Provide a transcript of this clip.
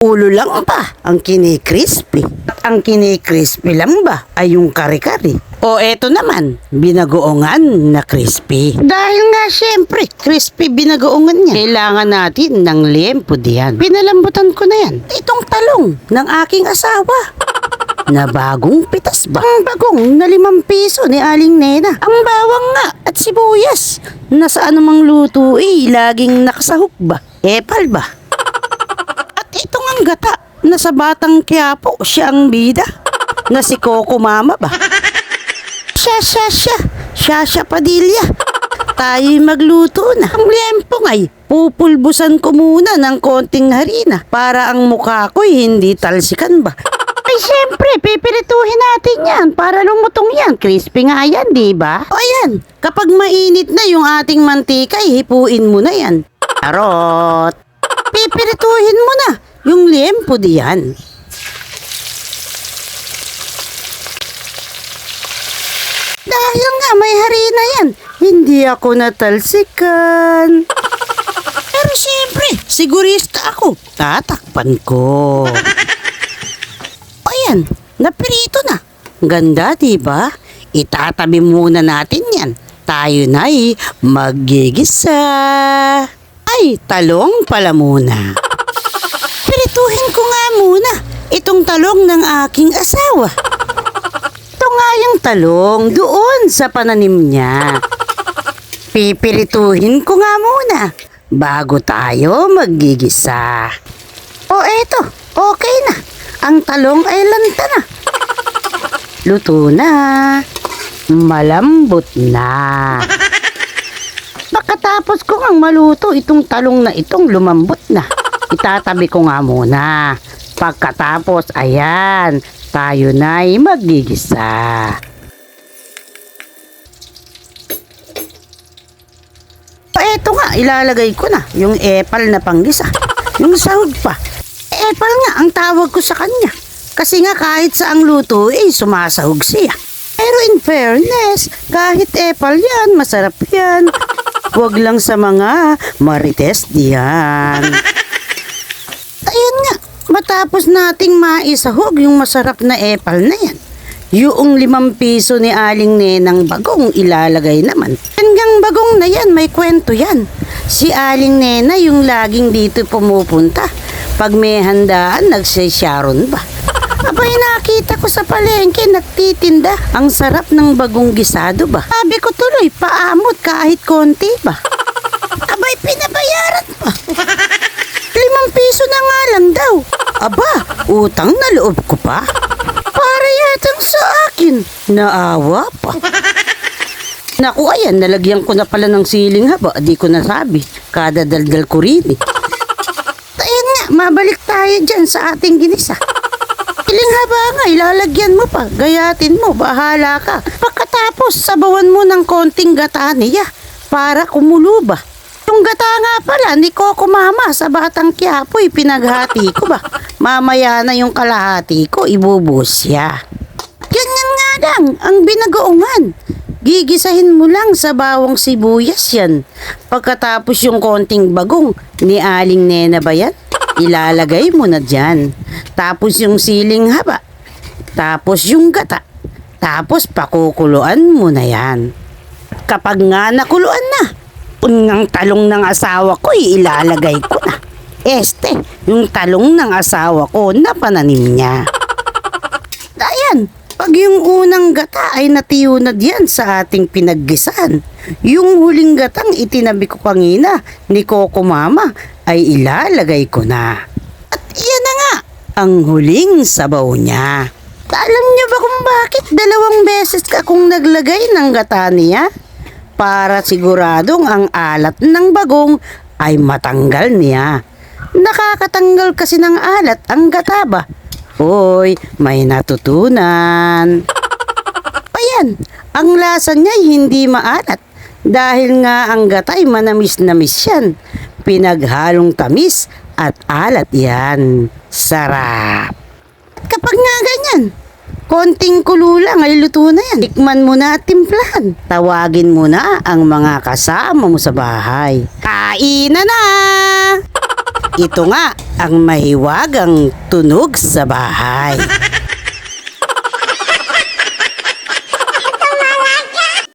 Ulo lang ba ang kini-crispy? At ang kini-crispy lang ba ay yung kare-kare? O eto naman, binagoongan na crispy. Dahil nga syempre, crispy binagoongan niya. Kailangan natin ng liempo diyan. Pinalambutan ko na yan. Itong talong ng aking asawa. Na bagong pitas ba? Ang bagong na 5 piso ni Aling Nena. Ang bawang nga at sibuyas. Na sa anumang luto laging nakasahog ba? Epal ba? Itong ang gata na sa Batang Quiapo siya ang bida na si Coco Mama ba? Siya Padilla. Tayo'y magluto na. Ang liempo nga'y pupulbusan ko muna ng konting harina para ang mukha ko'y hindi talsikan ba? Ay syempre, pipirituhin natin yan para lumutong yan. Crispy nga yan, di ba? O yan, kapag mainit na yung ating mantika, hipuin mo na yan. Tarot! Pipirituhin mo na yung liempo diyan. Dahil nga may harina yan, hindi ako natalsikan. Pero siyempre, sigurista ako, tatakpan ko. O yan, napirito na. Ganda, diba? Itatabi muna natin yan. Tayo na'y maggigisa. Ay, talong pala muna. Pirituhin ko nga muna itong talong ng aking asawa. Ito nga yung talong doon sa pananim niya. Pipirituhin ko nga muna bago tayo maggigisa. O eto, okay na. Ang talong ay lanta na. Luto na. Malambot na. Pagkatapos ko ngang maluto itong talong na itong lumambot na. Itatabi ko nga muna. Pagkatapos, ayan, tayo na'y maggigisa. Eto nga, ilalagay ko na yung epal na panggisa. Yung sahog pa. Epal nga ang tawag ko sa kanya. Kasi nga kahit saang luto, sumasahog siya. Pero in fairness, kahit epal yan, masarap yan. Huwag lang sa mga marites diyan. Ayun nga, matapos nating maisahog yung masarap na epal na yan, yung 5 piso ni Aling Nenang bagong ilalagay naman. Hanggang bagong na yan, may kwento yan. Si Aling Nena yung laging dito pumupunta. Pag may handaan, nagsisyaron ba? Abay, nakita ko sa palengke, nagtitinda. Ang sarap ng bagong gisado ba? Sabi ko tuloy, paamot kahit konti ba? Abay, pinabayaran pa. 5 piso na nga lang daw. Aba, utang na loob ko pa. Para yatang sa akin. Naawa pa. Naku, ayan, nalagyan ko na pala ng siling haba. Di ko nasabi. Kadadaldal ko rin eh. Ayan nga, mabalik tayo dyan sa ating ginisa. Siling haba nga, ilalagyan mo pa. Gayatin mo, bahala ka. Pagkatapos, sabawan mo ng konting gata niya para kumulo ba. Yung gata nga pala ni Coco Mama sa Batang Quiapo, pinaghati ko ba? Mamaya na yung kalahati ko, ibubuhos siya. Ganyan nga lang, ang binagoongan. Gigisahin mo lang sa bawang sibuyas yan. Pagkatapos yung konting bagong ni Aling Nena ba yan? Ilalagay mo na dyan. Tapos yung siling haba. Tapos yung gata. Tapos pakukuluan mo na yan. Kapag nga nakuluan na, unang talong ng asawa ko ilalagay ko na. Yung talong ng asawa ko na pananim niya. Ayan, pag yung unang gata ay natiyunad yan sa ating pinaggisan, yung huling gatang itinabi ko kanina ni Coco Mama ay ilalagay ko na. At iyan na nga, ang huling sabaw niya. Alam niyo ba kung bakit 2 beses akong naglagay ng gata niya? Para siguradong ang alat ng bagong ay matanggal niya. Nakakatanggal kasi ng alat ang gata ba? Hoy, may natutunan. Ayan, ang lasa niya hindi maalat. Dahil nga ang gata ay manamis-namis yan. Pinaghalong tamis at alat yan. Sarap. Kapag nga ganyan, konting kulo lang ay luto na yan. Tikman mo na at timplahan. Tawagin mo na ang mga kasama mo sa bahay. Kainan na! Ito nga ang mahiwagang tunog sa bahay.